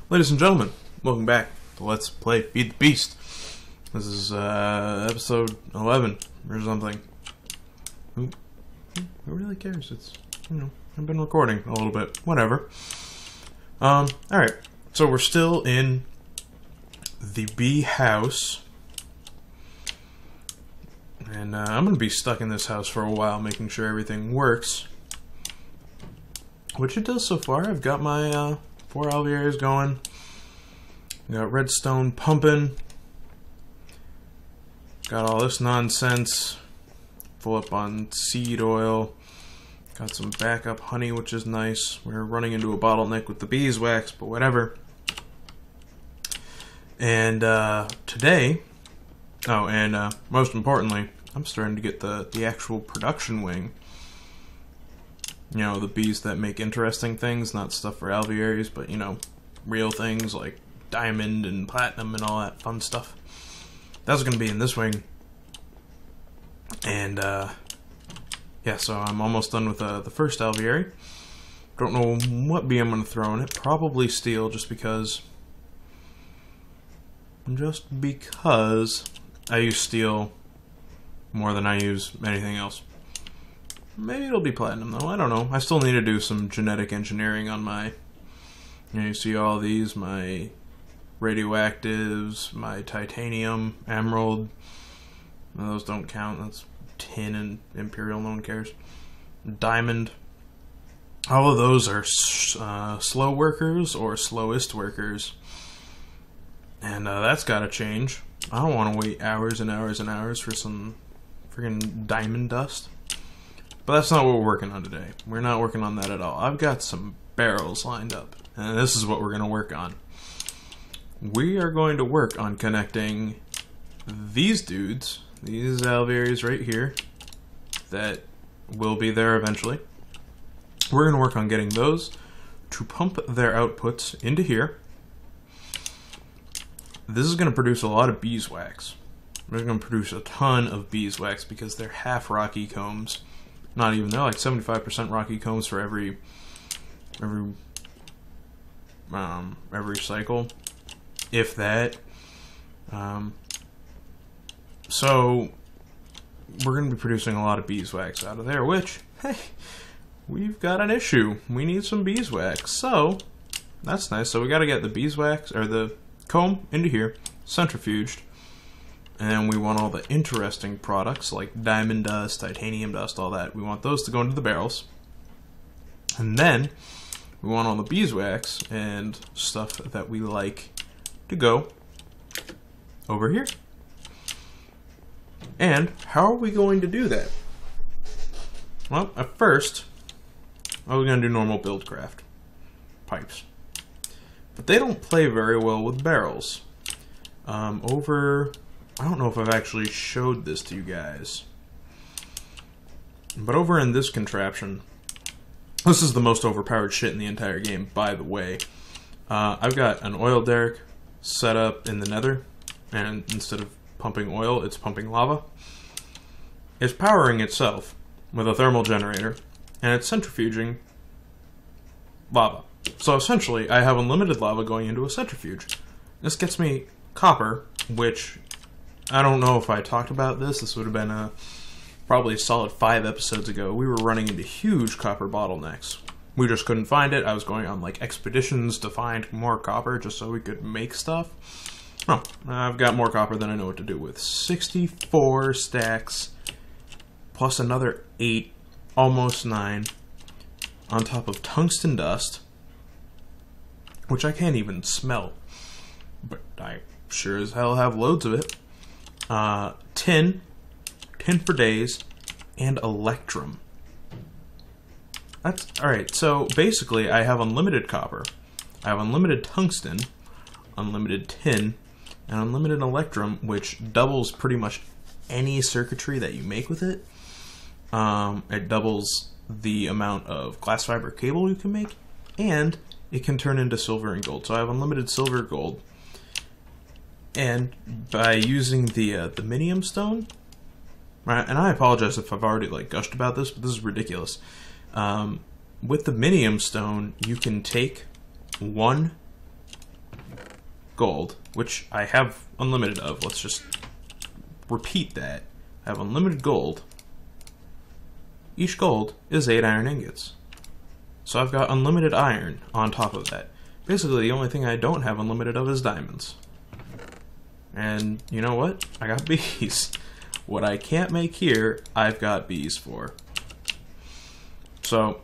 Ladies and gentlemen, welcome back to Let's Play Feed the Beast. This is episode 11 or something. Who really cares? It's, I've been recording a little bit. Whatever. Alright. So we're still in the bee house. And I'm going to be stuck in this house for a while, making sure everything works. Which it does so far. I've got my 4 alveoles going. Got redstone pumping. Got all this nonsense. Full up on seed oil. Got some backup honey, which is nice. We're running into a bottleneck with the beeswax, but whatever. And today, most importantly, I'm starting to get the actual production wing. You know, the bees that make interesting things, not stuff for alvearies, but, real things like diamond and platinum and all that fun stuff. That's going to be in this wing. And, yeah, so I'm almost done with the first alveary. Don't know what bee I'm going to throw in it. Probably steel, just because I use steel more than I use anything else. Maybe it'll be platinum, though. I don't know. I still need to do some genetic engineering on my... you see all these, my radioactives, my titanium, emerald. No, those don't count. That's tin and imperial. No one cares. Diamond. All of those are slow workers or slowest workers. And that's got to change. I don't want to wait hours and hours and hours for some friggin' diamond dust. But that's not what we're working on today. We're not working on that at all. I've got some barrels lined up, and this is what we're going to work on. We are going to work on connecting these dudes, these alvearies right here, that will be there eventually. We're going to work on getting those to pump their outputs into here. This is going to produce a lot of beeswax. We're going to produce a ton of beeswax because they're half rocky combs. Not even, they're like 75% rocky combs for every cycle, if that. So we're going to be producing a lot of beeswax out of there, which, hey, we've got an issue. We need some beeswax, so that's nice. So we got to get the beeswax, or the comb, into here, centrifuged. And we want all the interesting products like diamond dust, titanium dust, all that. We want those to go into the barrels. And then we want all the beeswax and stuff that we like to go over here. And how are we going to do that? Well, at first, I was going to do normal buildcraft pipes. But they don't play very well with barrels. I don't know if I've actually showed this to you guys. But over in this contraption, this is the most overpowered shit in the entire game, by the way. I've got an oil derrick set up in the nether, and instead of pumping oil, it's pumping lava. It's powering itself with a thermal generator, and it's centrifuging lava. So essentially, I have unlimited lava going into a centrifuge. This gets me copper, which... I don't know if I talked about this. This would have been probably a solid 5 episodes ago. We were running into huge copper bottlenecks. We just couldn't find it. I was going on like expeditions to find more copper just so we could make stuff. Oh, I've got more copper than I know what to do with. 64 stacks plus another 8, almost 9, on top of tungsten dust, which I can't even smell, but I sure as hell have loads of it. Tin for days, and Lethrom. That's alright. So basically, I have unlimited copper, I have unlimited tungsten, unlimited tin, and unlimited Lethrom, which doubles pretty much any circuitry that you make with it. It doubles the amount of glass fiber cable you can make, and it can turn into silver and gold. So I have unlimited silver, gold. And by using the minium stone, right, and I apologize if I've already gushed about this, but this is ridiculous. With the minium stone, you can take one gold, which I have unlimited of. Let's just repeat that. I have unlimited gold. Each gold is 8 iron ingots. So I've got unlimited iron on top of that. Basically, the only thing I don't have unlimited of is diamonds. And you know what? I got bees. What I can't make here, I've got bees for. So,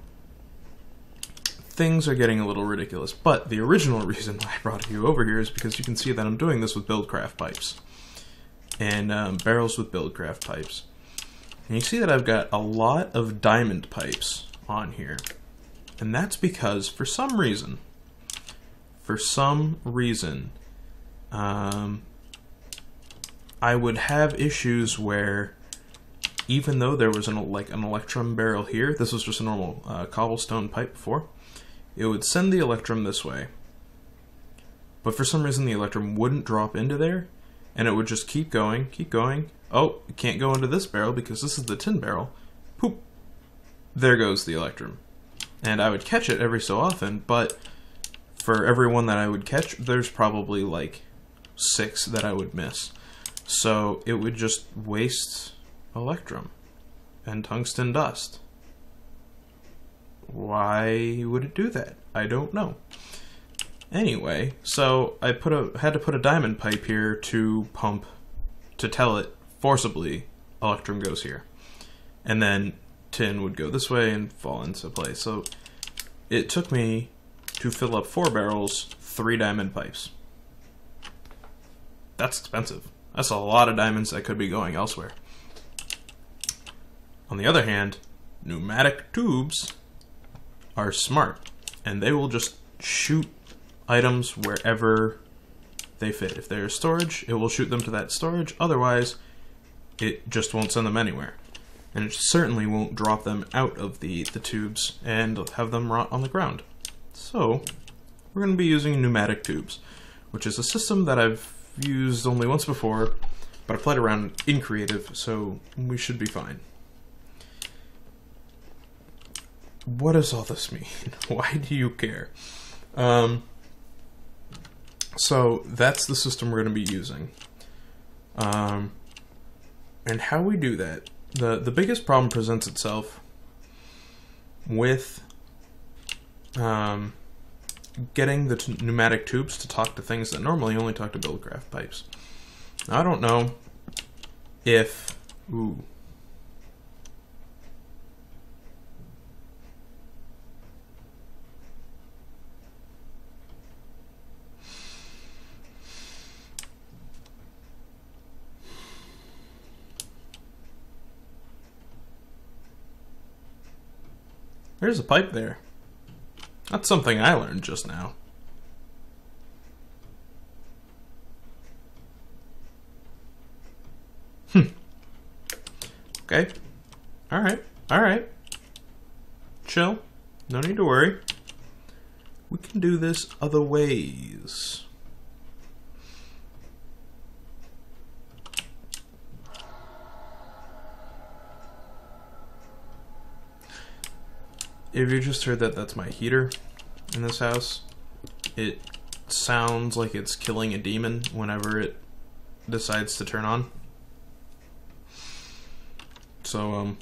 things are getting a little ridiculous. But the original reason why I brought you over here is because you can see that I'm doing this with buildcraft pipes. And barrels with buildcraft pipes. And you see that I've got a lot of diamond pipes on here. And that's because, for some reason, I would have issues where, even though there was an Electrum barrel here, this was just a normal cobblestone pipe before, it would send the Electrum this way. But for some reason the Electrum wouldn't drop into there, and it would just keep going, keep going. Oh, it can't go into this barrel because this is the tin barrel. Poop! There goes the Electrum. And I would catch it every so often, but for every one that I would catch, there's probably like 6 that I would miss. So it would just waste Electrum and tungsten dust. Why would it do that? I don't know. Anyway, so I had to put a diamond pipe here to tell it forcibly Electrum goes here. And then tin would go this way and fall into place. So it took me to fill up 4 barrels, 3 diamond pipes. That's expensive. That's a lot of diamonds that could be going elsewhere. On the other hand, pneumatic tubes are smart, and they will just shoot items wherever they fit. If there's storage, it will shoot them to that storage. Otherwise, it just won't send them anywhere. And it certainly won't drop them out of the tubes and have them rot on the ground. So, we're going to be using pneumatic tubes, which is a system that I've used only once before, but I played around in creative, so we should be fine. What does all this mean? Why do you care? So that's the system we're going to be using. And how we do that, the biggest problem presents itself with getting the pneumatic tubes to talk to things that normally only talk to buildcraft pipes. Now, I don't know if... Ooh. There's a pipe there. That's something I learned just now. Okay. Alright. Chill. No need to worry. We can do this other ways. If you just heard that, that's my heater in this house. It sounds like it's killing a demon whenever it decides to turn on. So,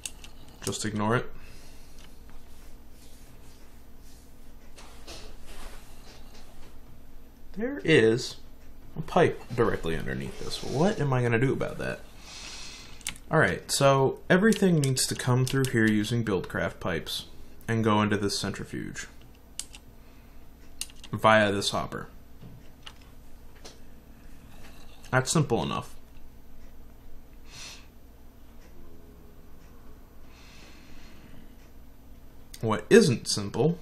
just ignore it. There is a pipe directly underneath this. What am I going to do about that? Alright, so everything needs to come through here using buildcraft pipes and go into this centrifuge via this hopper. That's simple enough. What isn't simple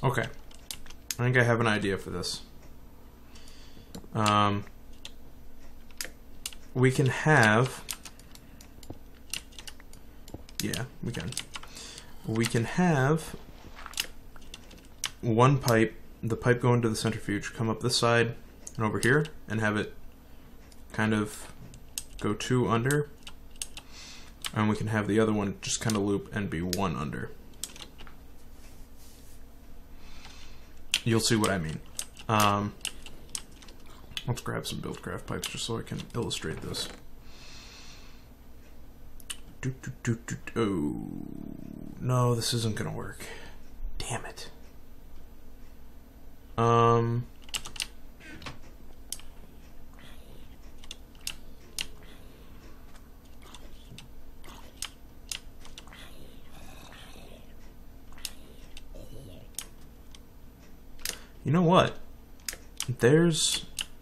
okay, I think I have an idea for this. We can have, yeah, we can have one pipe, the pipe going to the centrifuge, come up this side and over here, and have it kind of go 2 under, and we can have the other one just kind of loop and be 1 under. you'll see what I mean. Let's grab some Buildcraft pipes just so I can illustrate this. Oh, no, this isn't gonna work. Damn it. You know what?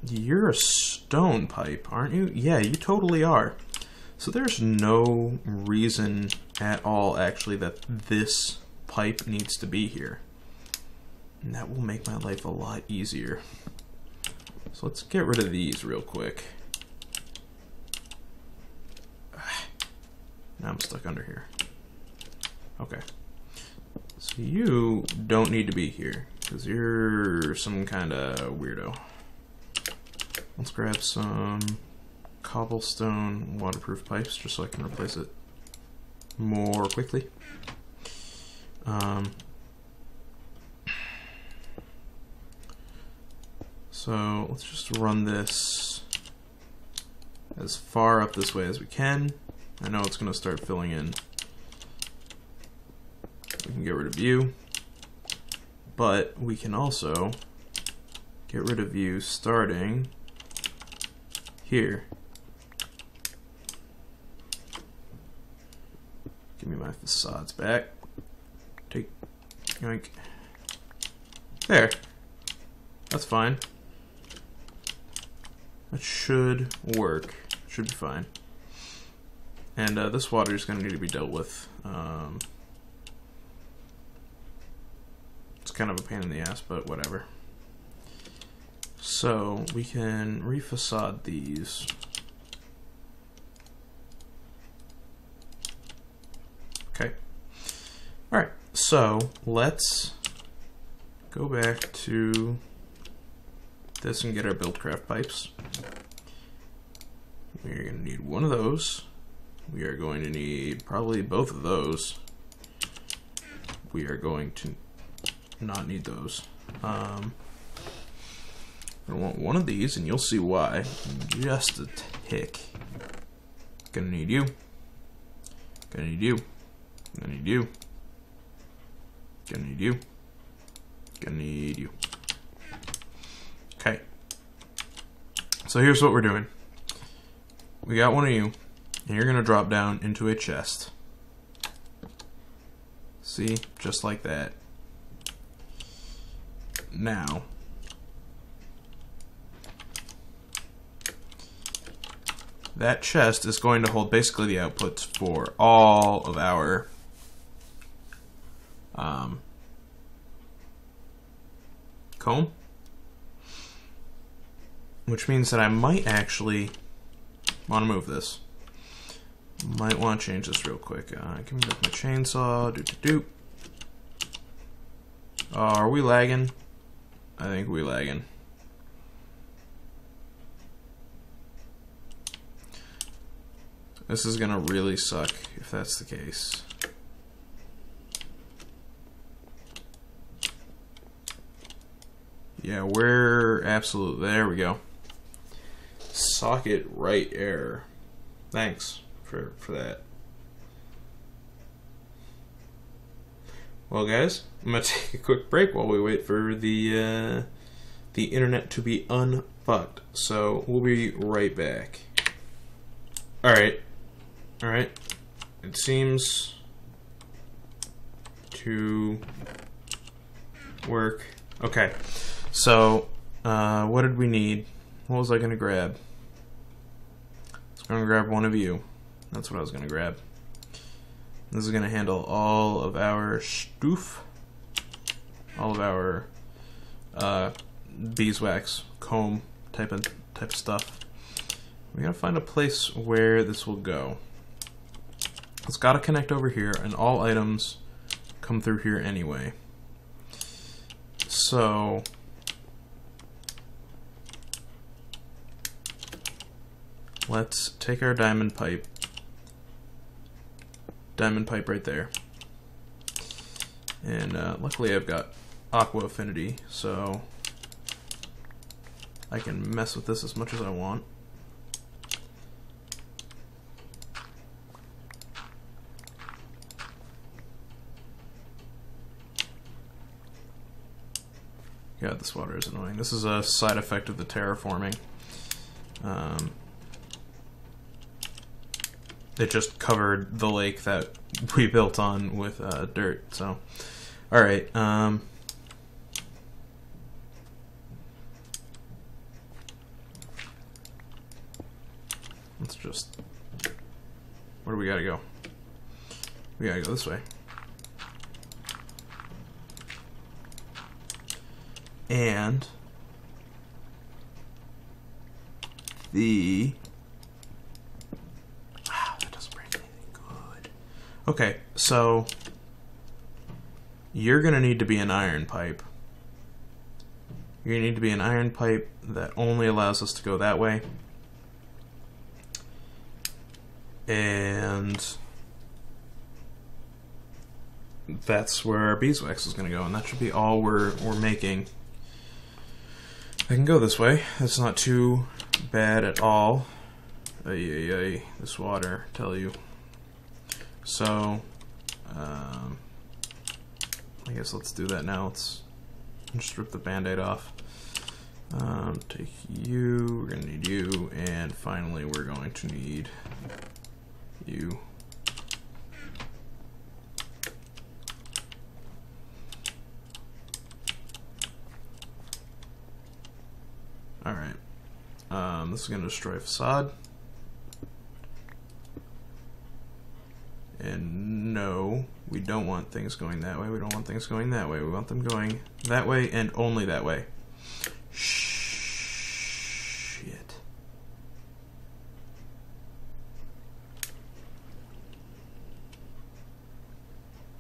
You're a stone pipe, aren't you? Yeah, you totally are. So there's no reason at all, actually, that this pipe needs to be here. And that will make my life a lot easier. So let's get rid of these real quick. Now I'm stuck under here. Okay. So you don't need to be here, because you're some kind of weirdo. Let's grab some cobblestone waterproof pipes just so I can replace it more quickly. So let's just run this as far up this way as we can. I know it's going to start filling in. We can get rid of you, but we can also get rid of you starting here. Give me my facades back. Take, yoink. There. That's fine. That should work. Should be fine. And this water is going to need to be dealt with. It's kind of a pain in the ass, but whatever. So we can refacade these. Okay. Alright, so let's go back to this and get our Buildcraft pipes. We're going to need one of those. We are going to need probably both of those. We are going to not need those. I want one of these, and you'll see why in just a tick. Gonna need you. Gonna need you. Gonna need you. Gonna need you. Gonna need you. Okay. So here's what we're doing. We got one of you, and you're gonna drop down into a chest. See? Just like that. Now, that chest is going to hold basically the outputs for all of our comb, which means that I might actually want to move this. Might want to change this real quick. Give me back my chainsaw. Are we lagging? I think we lagging. This is gonna really suck if that's the case. Yeah, we're absolutely, there we go. Socket right error. Thanks for that. Well, guys, I'm gonna take a quick break while we wait for the internet to be unfucked. So we'll be right back. All right. It seems to work. Okay. So what did we need? What was I gonna grab? I was gonna grab one of you. That's what I was gonna grab. This is gonna handle all of our stoof, all of our beeswax, comb type of stuff. We gotta find a place where this will go. It's gotta connect over here, and all items come through here anyway. So let's take our diamond pipe right there, and luckily I've got aqua affinity, so I can mess with this as much as I want. God, this water is annoying. This is a side effect of the terraforming. It just covered the lake that we built on with dirt. So, all right. Let's just. Where do we gotta go? We gotta go this way. And the that doesn't bring anything good. Okay, so you're gonna need to be an iron pipe. You're gonna need to be an iron pipe that only allows us to go that way. And that's where our beeswax is gonna go, and that should be all we're making. I can go this way. That's not too bad at all. Ay, this water, tell you. So, I guess let's do that now. Let's just rip the band-aid off. Take you, we're gonna need you, and finally we're going to need you. Alright. This is going to destroy facade. And no, we don't want things going that way. We don't want things going that way. We want them going that way and only that way. Shit.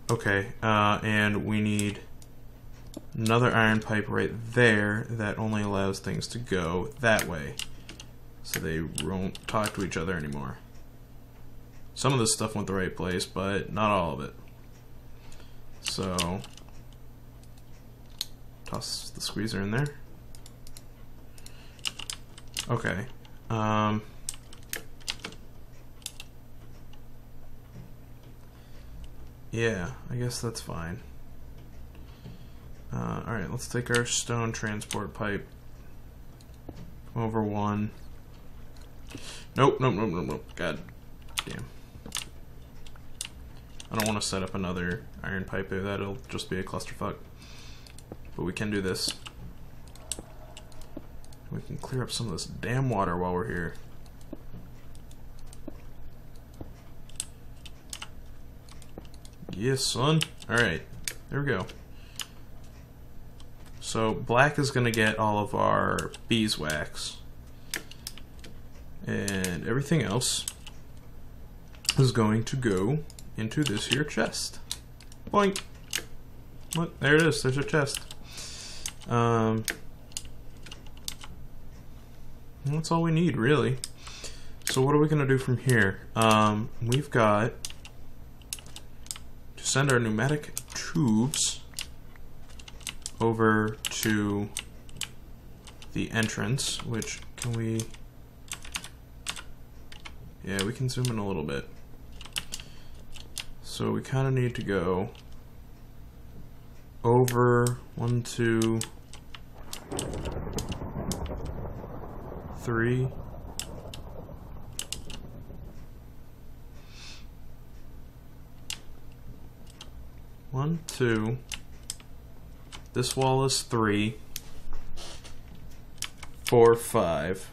Okay, and we need another iron pipe right there that only allows things to go that way, so they won't talk to each other anymore. Some of this stuff went the right place, but not all of it. So, toss the squeezer in there. Okay. Yeah, I guess that's fine. Alright, let's take our stone transport pipe over one. Nope. God damn. I don't want to set up another iron pipe there. That'll just be a clusterfuck. But we can do this. We can clear up some of this damn water while we're here. Yes, son. Alright, there we go. So black is going to get all of our beeswax. And everything else is going to go into this here chest. Boink! Look, there it is. There's our chest. That's all we need, really. So what are we going to do from here? We've got to send our pneumatic tubes over to the entrance, which can we... Yeah, we can zoom in a little bit. So we kind of need to go over 1, 2, 3. One, two. This wall is 3, 4, 5.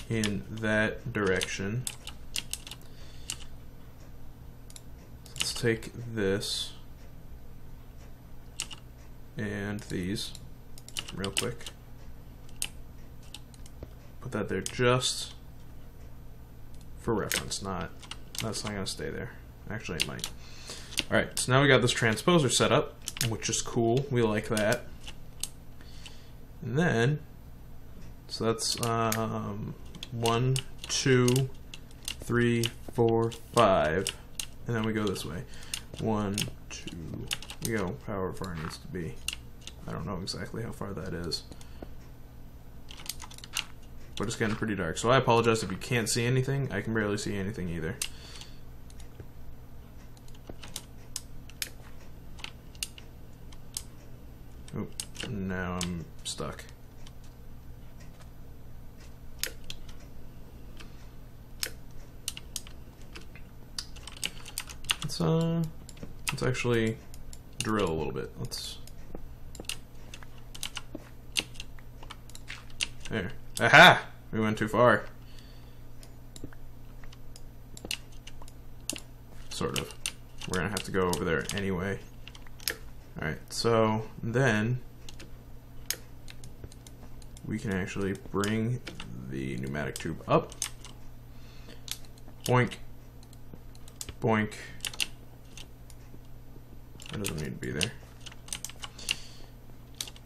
In that direction. Let's take this and these real quick. Put that there just for reference, that's not gonna stay there. Actually, it might. Alright, so now we got this transposer set up, which is cool. We like that. And then, so that's 1, 2, 3, 4, 5, and then we go this way. 1, 2, we go however far it needs to be. I don't know exactly how far that is, but it's getting pretty dark. So I apologize if you can't see anything. I can barely see anything either. Oop, now I'm stuck. Let's actually drill a little bit. There. Aha! We went too far. Sort of. We're gonna have to go over there anyway. Alright, so then we can actually bring the pneumatic tube up. Boink. Boink. That doesn't need to be there.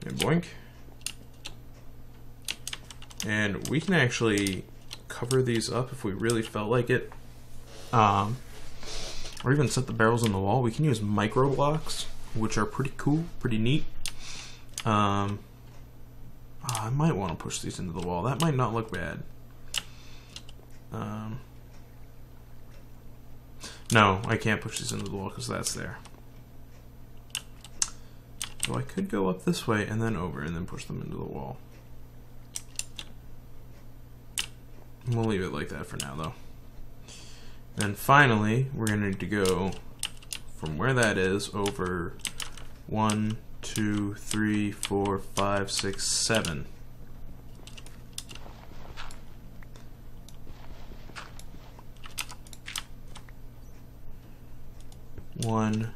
And boink. And we can actually cover these up if we really felt like it. Or even set the barrels on the wall. We can use micro blocks, which are pretty cool, pretty neat. I might want to push these into the wall. That might not look bad. No, I can't push these into the wall because that's there. So I could go up this way and then over and then push them into the wall. We'll leave it like that for now though. And finally, we're going to need to go from where that is over 1, 2, 3, 4, 5, 6, 7. 1,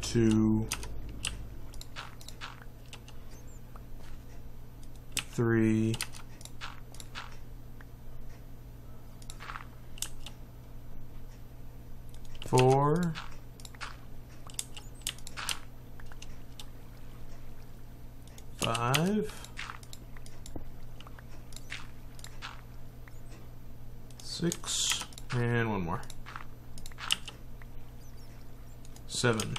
2, 3, 4, 5, 6, and one more. 7.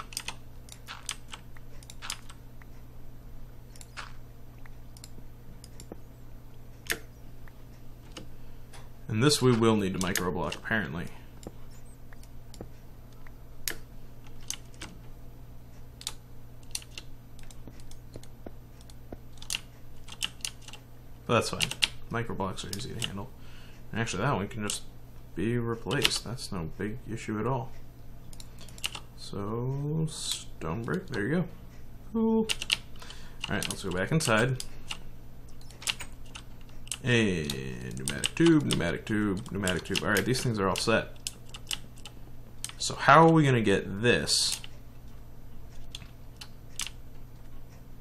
And this we will need to microblock, apparently. But that's fine. Microblocks are easy to handle. And actually, that one can just be replaced. That's no big issue at all. So, stone brick, there you go. Cool. Alright, let's go back inside. And pneumatic tube, pneumatic tube, pneumatic tube. Alright, these things are all set. So how are we going to get this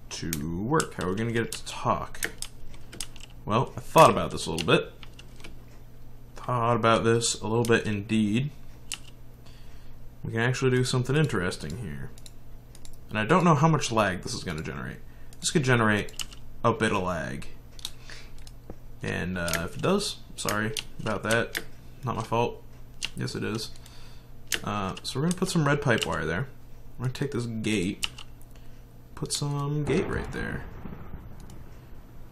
to work? How are we going to get it to talk? Well, I thought about this a little bit. Thought about this a little bit indeed. We can actually do something interesting here. And I don't know how much lag this is going to generate. This could generate a bit of lag. And if it does, sorry about that. Not my fault. Yes, it is. So we're going to put some red pipe wire there. We're going to take this gate, put some gate right there.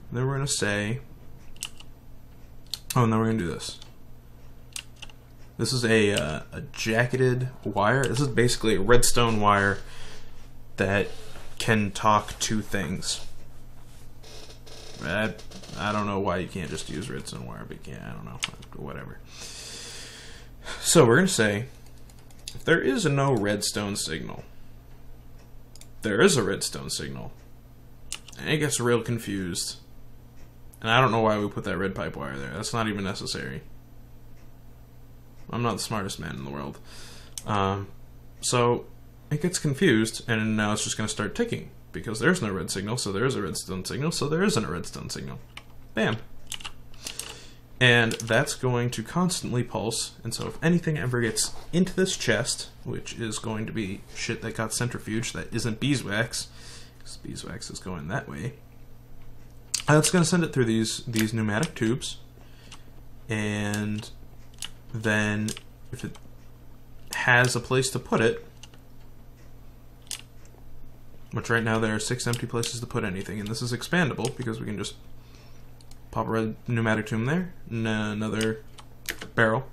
And then we're going to say, oh, and then we're going to do this. This is a jacketed wire. This is basically a redstone wire that can talk to things. I don't know why you can't just use redstone wire, but yeah, I don't know, whatever. So we're going to say, if there is no redstone signal, there is a redstone signal, and it gets real confused. And I don't know why we put that red pipe wire there. That's not even necessary. I'm not the smartest man in the world. So it gets confused, and now it's just going to start ticking. Because there's no red signal, so there is a redstone signal, so there isn't a redstone signal. Bam. And that's going to constantly pulse, and so if anything ever gets into this chest, which is going to be shit that got centrifuged that isn't beeswax, because beeswax is going that way, it's going to send it through these pneumatic tubes, and then if it has a place to put it, which right now there are 6 empty places to put anything, and this is expandable because we can just pop a red pneumatic tube there, another barrel.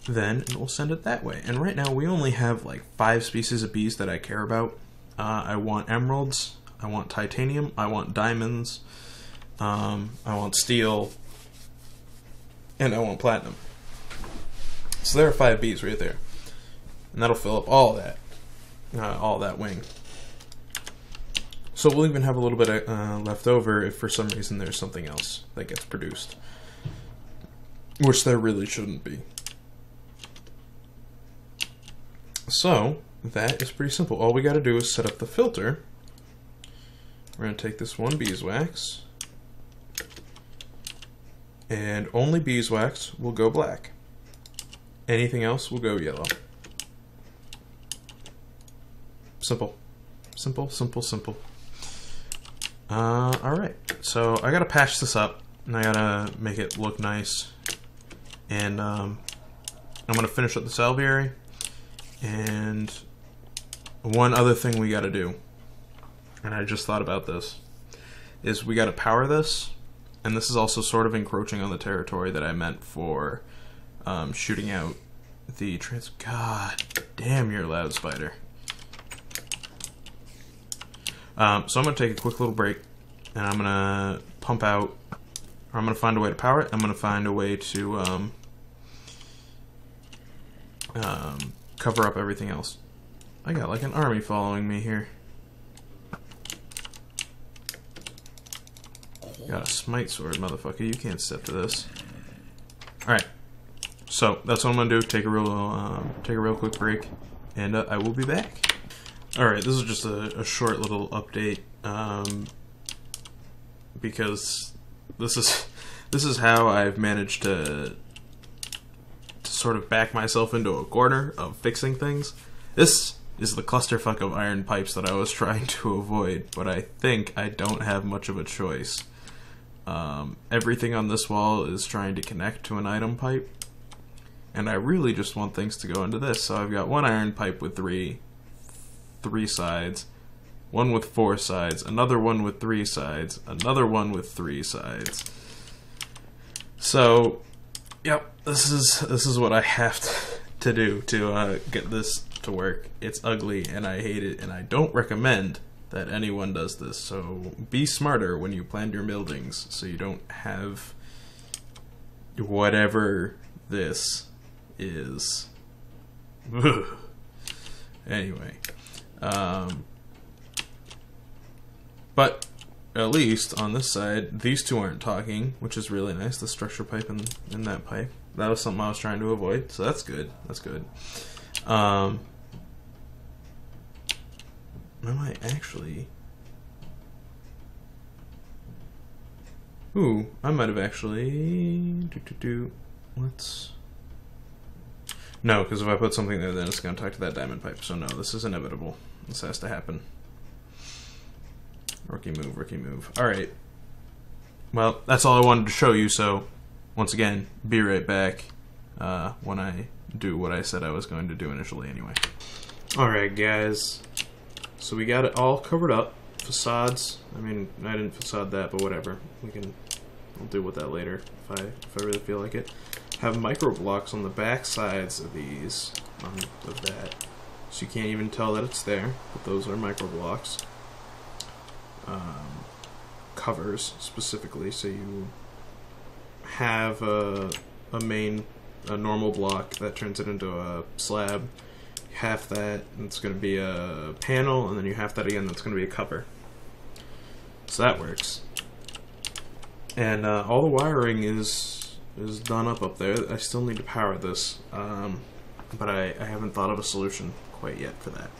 Then it will send it that way. And right now we only have like 5 species of bees that I care about. I want emeralds, I want titanium, I want diamonds, I want steel, and I want platinum. So there are 5 bees right there. And that'll fill up all that wing. So we'll even have a little bit left over if for some reason there's something else that gets produced. Which there really shouldn't be. So, that is pretty simple. All we gotta do is set up the filter. We're gonna take this one beeswax, and only beeswax will go black. Anything else will go yellow. Simple. Simple, simple, simple. Alright, so I gotta patch this up, and I gotta make it look nice. And I'm gonna finish up the alveary. And one other thing we gotta do, and I just thought about this, is we gotta power this, and this is also sort of encroaching on the territory that I meant for shooting out the God damn, you're loud, spider. So I'm gonna take a quick little break, and I'm gonna pump out, or I'm gonna find a way to power it. I'm gonna find a way to cover up everything else. I got like an army following me here. Got a smite sword, motherfucker. You can't step to this. Alright. So, that's what I'm gonna do. Take a real quick break. And I will be back. Alright, this is just a short little update. Because this is how I've managed to sort of back myself into a corner of fixing things. This is the clusterfuck of iron pipes that I was trying to avoid, but I think I don't have much of a choice. Everything on this wall is trying to connect to an item pipe, and I really just want things to go into this. So I've got one iron pipe with three sides, one with 4 sides, another one with 3 sides, another one with 3 sides. So, yep, this is what I have to do to get this to work. It's ugly and I hate it, and I don't recommend that anyone does this. So be smarter when you plan your buildings, so you don't have whatever this is. Anyway, but at least on this side, these two aren't talking, which is really nice. The structure pipe and that pipe. That was something I was trying to avoid, so that's good. That's good. Am I actually... Ooh, I might have actually... Let's... No, because if I put something there, then it's going to talk to that diamond pipe. So no, this is inevitable. This has to happen. Rookie move, rookie move. Alright. Well, that's all I wanted to show you, so... Once again, be right back when I do what I said I was going to do initially anyway. Alright guys, so we got it all covered up. Facades, I mean, I didn't facade that, but whatever. I'll deal with that later if I really feel like it. Have micro blocks on the back sides of these, of that. So you can't even tell that it's there, but those are micro blocks. Covers, specifically, so you have a normal block that turns it into a slab. Half that, it's going to be a panel, and then you half that again, that's going to be a cover. So that works. And all the wiring is done up there. I still need to power this, but I haven't thought of a solution quite yet for that.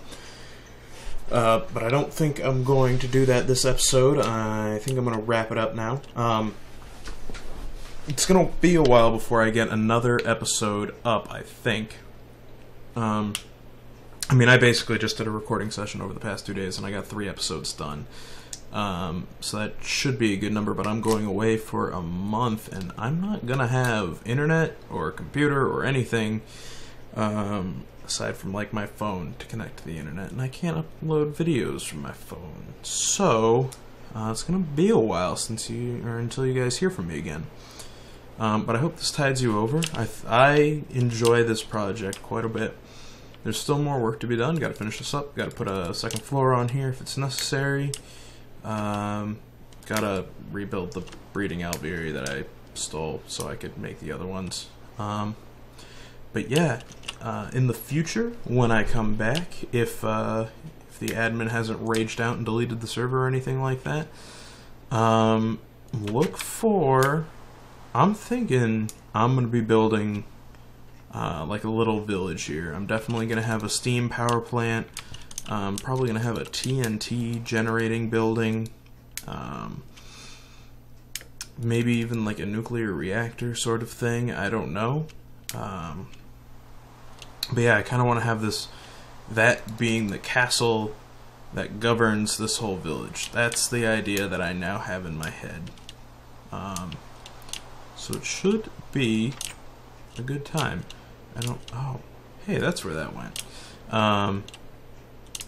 But I don't think I'm going to do that this episode. I think I'm going to wrap it up now. It's going to be a while before I get another episode up, I think. I mean, I basically just did a recording session over the past 2 days, and I got 3 episodes done. So that should be a good number, but I'm going away for a month, and I'm not going to have internet or computer or anything aside from, like, my phone to connect to the internet, and I can't upload videos from my phone. So, it's going to be a while until you guys hear from me again. But I hope this tides you over. I enjoy this project quite a bit. There's still more work to be done. Got to finish this up. Got to put a second floor on here if it's necessary. Got to rebuild the breeding aviary that I stole so I could make the other ones. But yeah, in the future, when I come back, if the admin hasn't raged out and deleted the server or anything like that, look for... I'm thinking I'm going to be building like a little village here. I'm definitely going to have a steam power plant. I'm probably going to have a TNT generating building. Maybe even like a nuclear reactor sort of thing. I don't know. But yeah, I kind of want to have that being the castle that governs this whole village. That's the idea that I now have in my head. So it should be a good time. Oh, hey, that's where that went.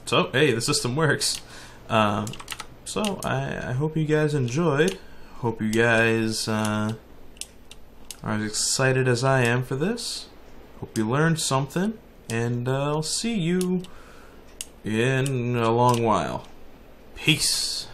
So, hey, the system works. So, I hope you guys enjoyed. Hope you guys are as excited as I am for this. Hope you learned something. And I'll see you in a long while. Peace.